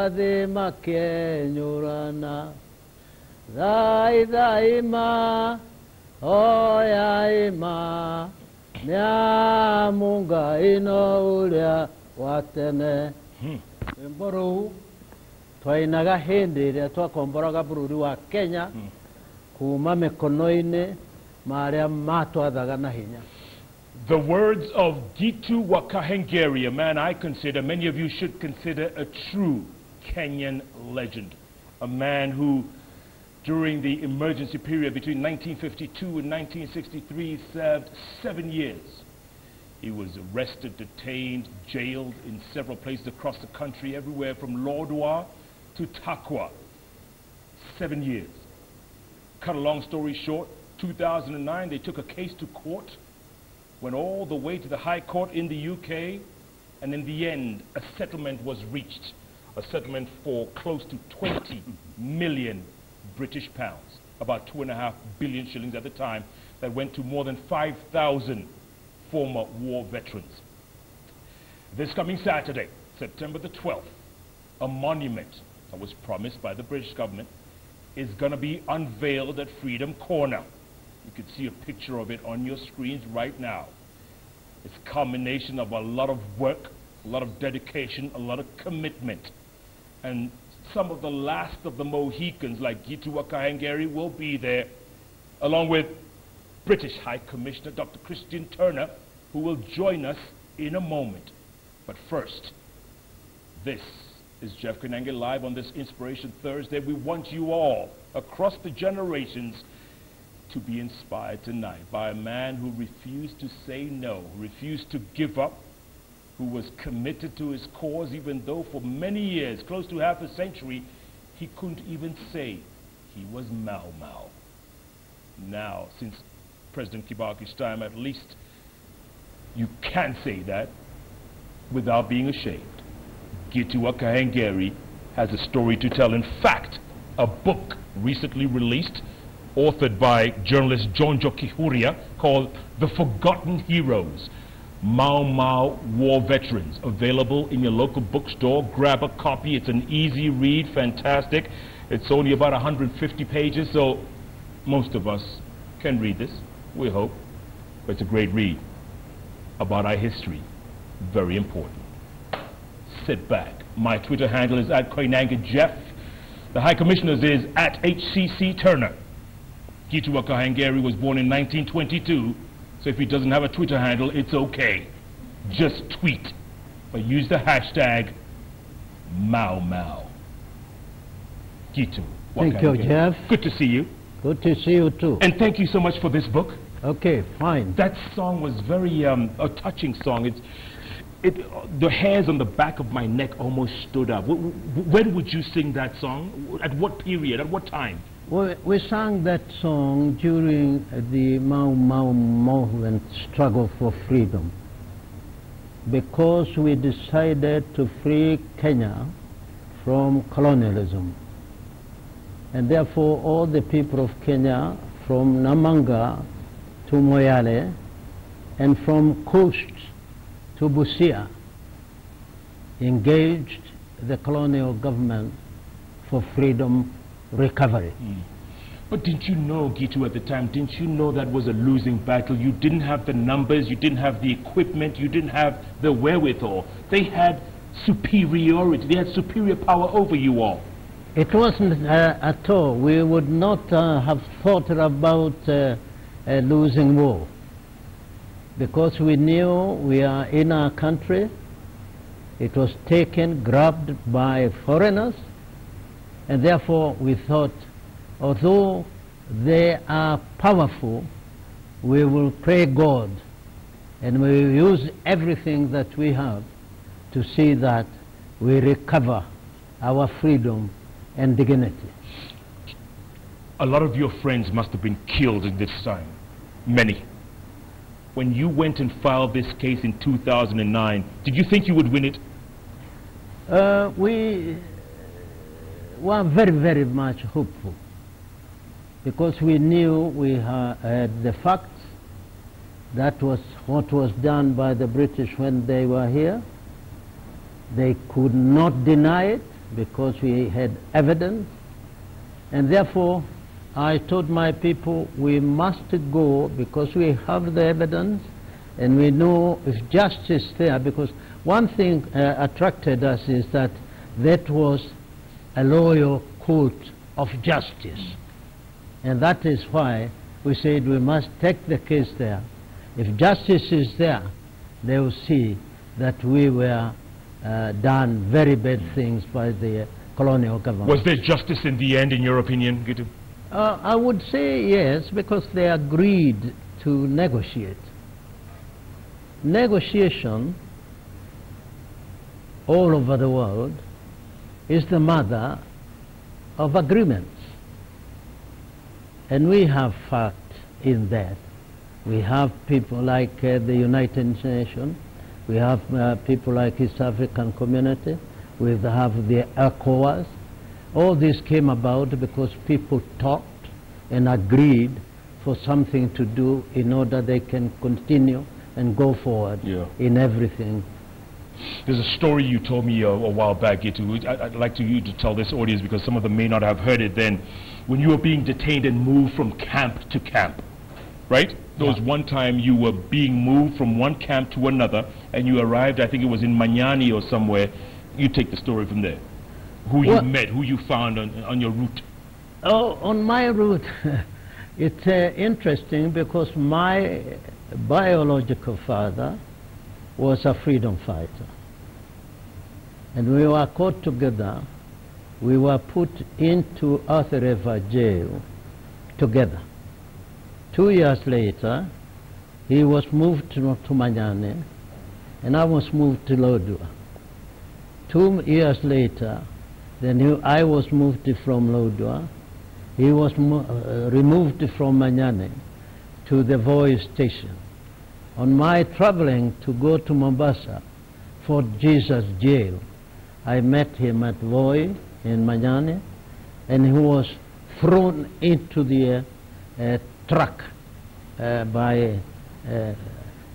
wathi makienyurana thai thaima oyaima nyamunga ino uria watene mboro twainaga hindi iria twakomboraga bururi wa Kenya kuma mikono-ini maria matwathaga na hinya. The words of Gitu wa Kahengeri, a man I consider, many of you should consider, a true Kenyan legend. A man who, during the emergency period between 1952 and 1963, served 7 years. He was arrested, detained, jailed in several places across the country, everywhere from Lodwar to Takwa. 7 years. Cut a long story short, 2009, they took a case to court, went all the way to the High Court in the UK, and in the end, a settlement was reached. A settlement for close to 20 million British pounds, about 2.5 billion shillings at the time, that went to more than 5,000 former war veterans. This coming Saturday, September the 12th, a monument that was promised by the British government is going to be unveiled at Freedom Corner. You can see a picture of it on your screens right now. It's a combination of a lot of work, a lot of dedication, a lot of commitment. And some of the last of the Mohicans, like Gitu wa Kahengeri, will be there, along with British High Commissioner Dr. Christian Turner, who will join us in a moment. But first, this is Jeff Koinange live on this Inspiration Thursday. We want you all, across the generations, to be inspired tonight by a man who refused to say no, refused to give up, who was committed to his cause, even though for many years, close to half a century, he couldn't even say he was Mau Mau. Now, since President Kibaki's time, at least you can say that without being ashamed. Gitu wa Kahengeri has a story to tell. In fact, a book recently released, authored by journalist John Jokihuria, called The Forgotten Heroes, Mau Mau War Veterans, available in your local bookstore. Grab a copy. It's an easy read, fantastic. It's only about 150 pages, so most of us can read this, we hope. But it's a great read about our history. Very important. Sit back. My Twitter handle is @KoinangeJeff. The High Commissioner's is @HCC Turner. Gitu wa Kahengeri was born in 1922, so if he doesn't have a Twitter handle, it's okay. Just tweet, but use the hashtag Mau Mau. Gitu wa Kahengeri. Thank you, Jeff. Good to see you. Good to see you too. And thank you so much for this book. Okay, fine. That song was very a touching song. The hairs on the back of my neck almost stood up. When would you sing that song? At what period? At what time? We sang that song during the Mau Mau movement struggle for freedom, because we decided to free Kenya from colonialism. And therefore all the people of Kenya, from Namanga to Moyale, and from coast to Busia, engaged the colonial government for freedom recovery. But didn't you know, Gitu, at the time, didn't you know that was a losing battle? You didn't have the numbers, you didn't have the equipment, you didn't have the wherewithal. They had superiority, they had superior power over you all. It wasn't at all. We would not have thought about losing war, because we knew we are in our country. It was taken, grabbed by foreigners, and therefore we thought, although they are powerful, we will pray God and we will use everything that we have to see that we recover our freedom and dignity. A lot of your friends must have been killed in this time. Many. When you went and filed this case in 2009, did you think you would win it? We were very, very much hopeful, because we knew we had the facts. That was what was done by the British when they were here. They could not deny it. because we had evidence, and therefore I told my people we must go because we have the evidence and we know if justice is there, because one thing attracted us is that that was a loyal court of justice, and that is why we said we must take the case there. If justice is there, they will see that we were done very bad things by the colonial government. Was there justice in the end, in your opinion, Gitu? I would say yes, because they agreed to negotiate. Negotiation all over the world is the mother of agreements. And we have fact in that. We have people like the United Nations, we have people like East African Community, we have the ECOWAS. All this came about because people talked and agreed for something to do in order they can continue and go forward in everything. There's a story you told me a while back, Gitu. I'd like you to tell this audience because some of them may not have heard it then. When you were being detained and moved from camp to camp, right? There was one time you were being moved from one camp to another and you arrived, I think it was in Manyani or somewhere. You take the story from there. Who you met, who you found on your route. Oh, on my route, it's interesting because my biological father was a freedom fighter. And we were caught together. We were put into Arthur River jail together. 2 years later, he was moved to Manyane, and I was moved to Lodwar. 2 years later, then I was moved from Lodwar. He was removed from Manyane to the Voi station. On my traveling to go to Mombasa, Fort Jesus jail, I met him at Voi in Manyane, and he was thrown into the truck by,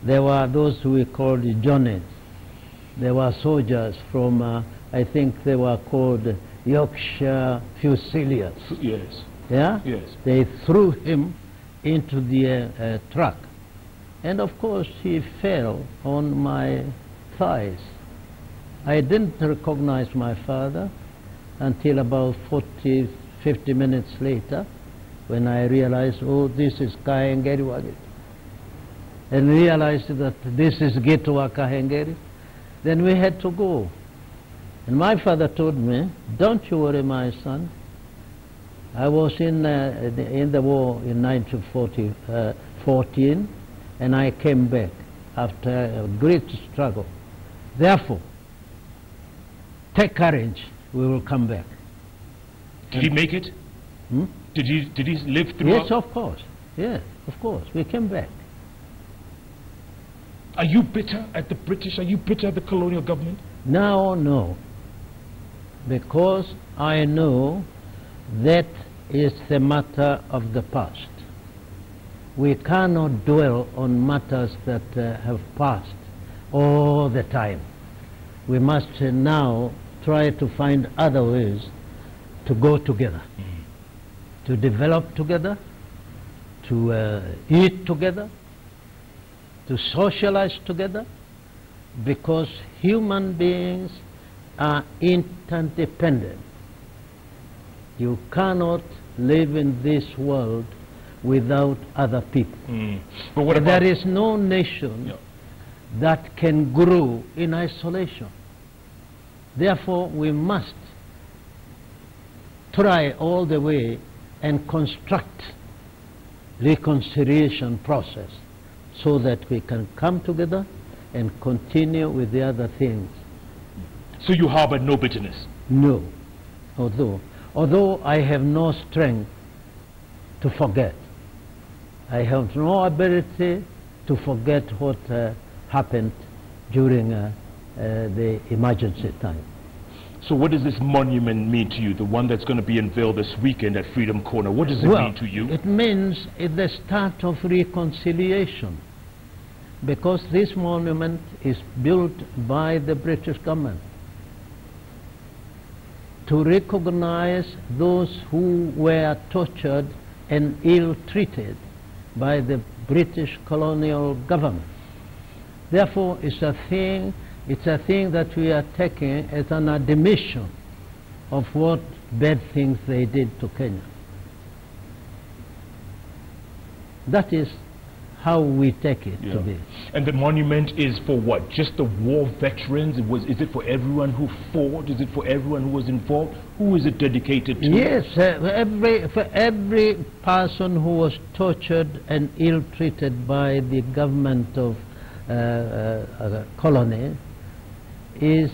there were those we called Johnnies. There were soldiers from, I think they were called Yorkshire Fusiliers. Yes. Yeah? Yes. They threw him into the truck. And of course he fell on my thighs. I didn't recognize my father until about 40, 50 minutes later, when I realized, oh, this is Kahengeri Wagit. And realized that this is Gitwa Kahengeri. Then we had to go. And my father told me, don't you worry, my son. I was in the war in 1914, and I came back after a great struggle. Therefore, take courage, we will come back. Did he make it? Hmm? Did he live through? Yes, of course. Yes, of course. We came back. Are you bitter at the British? Are you bitter at the colonial government? Now, no. Because I know that is the matter of the past. We cannot dwell on matters that have passed all the time. We must now try to find other ways to go together, to develop together, to eat together, to socialize together, because human beings are interdependent. You cannot live in this world without other people. But what about, there is no nation that can grow in isolation. Therefore, we must try all the way and construct reconciliation process so that we can come together and continue with the other things. So you harbor no bitterness? No. Although I have no strength to forget. I have no ability to forget what happened during the emergency time. So what does this monument mean to you, the one that's going to be unveiled this weekend at Freedom Corner? What does it mean to you? It means it's the start of reconciliation, because this monument is built by the British government. to recognize those who were tortured and ill-treated by the British colonial government. Therefore, it's a thing that we are taking as an admission of what bad things they did to Kenya. That is how we take it to be. And the monument is for what? Just the war veterans? Is it for everyone who fought? Is it for everyone who was involved? Who is it dedicated to? Yes, for every person who was tortured and ill-treated by the government of colony is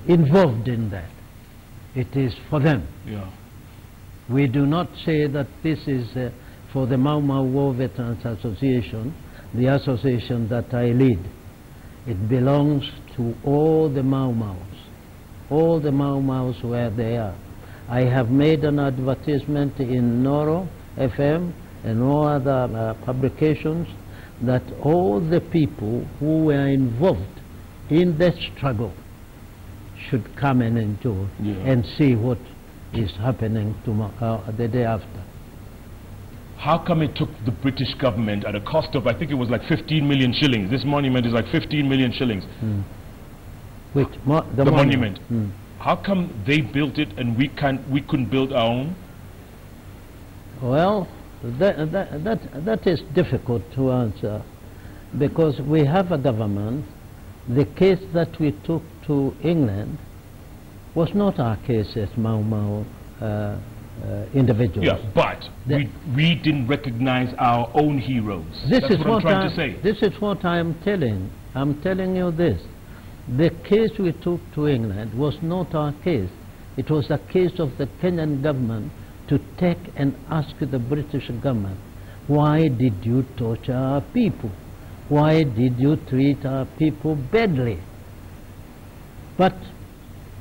involved in that. It is for them. Yeah. We do not say that this is for the Mau Mau War Veterans Association, the association that I lead. It belongs to all the Mau Maus where they are. I have made an advertisement in Noro FM and all other publications that all the people who were involved in that struggle should come and enjoy and see what is happening the day after. How come it took the British government at a cost of, I think it was like 15 million shillings. This monument is like 15 million shillings. Which the monument. How come they built it and we couldn't build our own? Well, that is difficult to answer, because we have a government. The case that we took to England was not our case as Mau Mau individuals. Yeah, but we didn't recognize our own heroes. That's what I'm trying to say. This is what I'm telling. I'm telling you this. The case we took to England was not our case. It was a case of the Kenyan government to take and ask the British government, why did you torture our people? Why did you treat our people badly? But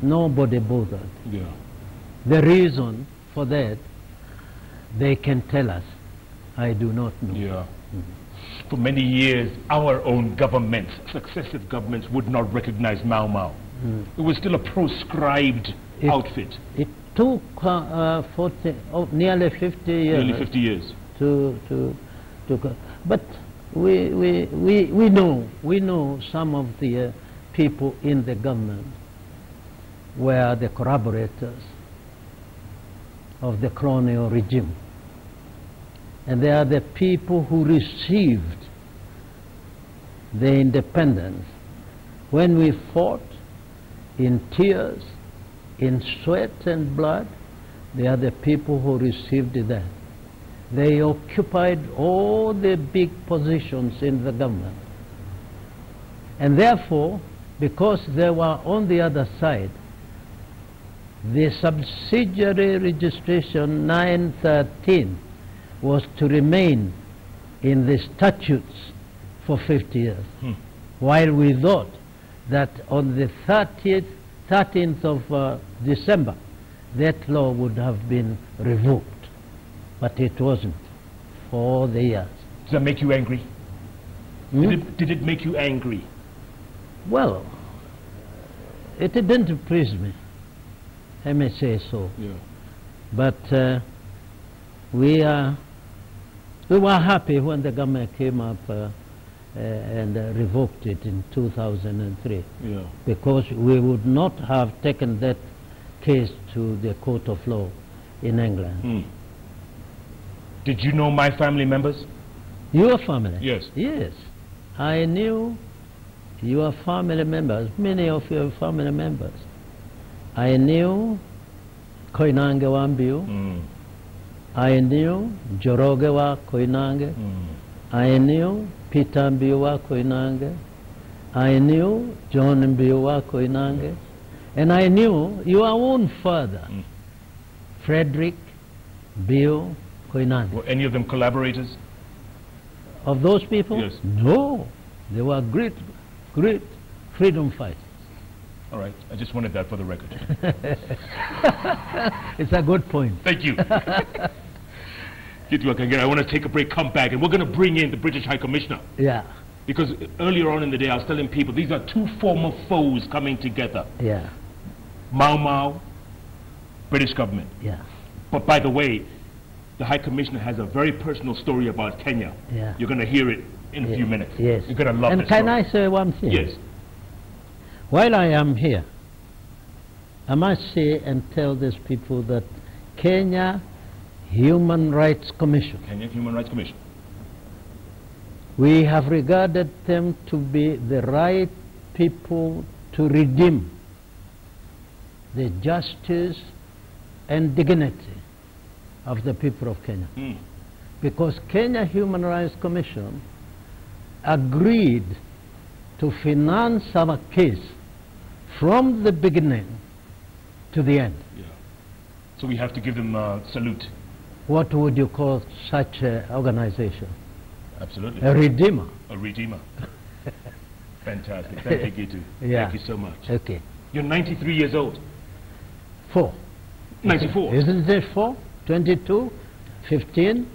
nobody bothered. Yeah. The reason for that, they can tell us. I do not know. Yeah. For many years, our own governments, successive governments, would not recognize Mau Mau. It was still a proscribed outfit. It took nearly 50 years. Nearly 50 years. But we know some of the people in the government were the collaborators of the colonial regime. And they are the people who received the independence when we fought in tears, in sweat and blood. They are the people who received that. They occupied all the big positions in the government. And therefore, because they were on the other side, the subsidiary registration 913 was to remain in the statutes for 50 years. While we thought that on the 13th of December, that law would have been revoked. But it wasn't for all the years. Does that make you angry? Did it make you angry? Well, it didn't please me. I may say so. Yeah. But we were happy when the government came up and revoked it in 2003. Yeah. Because we would not have taken that case to the court of law in England. Did you know my family members? Your family? Yes. Yes. I knew your family members, many of your family members. I knew Koinange Wambiu. I knew Joroge wa Koinange. I knew Peter Mbiu wa Koinange. I knew John Mbiu wa Koinange. And I knew your own father, Frederick Mbiu Koinange. Were any of them collaborators? Of those people? Yes. No. They were great freedom fighters. All right. I just wanted that for the record. It's a good point. Thank you. I want to take a break, come back, and we're going to bring in the British High Commissioner. Yeah. Because earlier on in the day, I was telling people these are two former foes coming together. Yeah. Mau Mau, British government. Yeah. But by the way, the High Commissioner has a very personal story about Kenya. Yeah. You're going to hear it in a few minutes. Yes. You're going to love and this can story. I say one thing? Yes. While I am here, I must say and tell these people that Kenya Human Rights Commission, Kenya Human Rights Commission. we have regarded them to be the right people to redeem the justice and dignity of the people of Kenya. Because Kenya Human Rights Commission agreed to finance our case from the beginning to the end. Yeah. So we have to give them a salute. What would you call such an organization? Absolutely. A redeemer. A redeemer. Fantastic. Thank you, Gitu. Yeah. Thank you so much. Okay. You're 93 years old. 4. 94. Isn't it 4? 22? 15?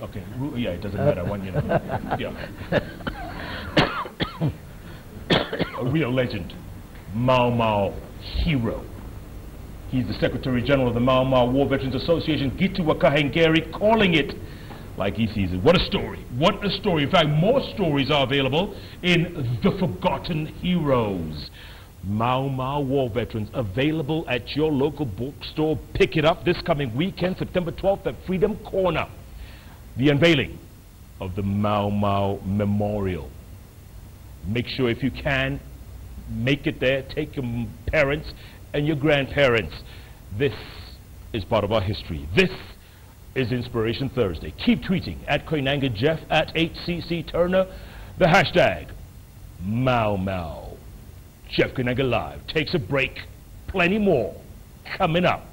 Okay. Yeah, it doesn't matter. 1 year. Yeah. A real legend. Mau Mau hero. He's the Secretary General of the Mau Mau War Veterans Association, Gitu Wakahengeri, calling it like he sees it. What a story. What a story. In fact, more stories are available in The Forgotten Heroes. Mau Mau War Veterans, available at your local bookstore. Pick it up this coming weekend, September 12th at Freedom Corner. The unveiling of the Mau Mau Memorial. Make sure if you can, make it there. Take your parents and your grandparents. This is part of our history. This is Inspiration Thursday. Keep tweeting at Koinange Jeff, at HCC Turner, the hashtag Mau Mau. Jeff Koinange Live takes a break. Plenty more coming up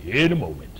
in a moment.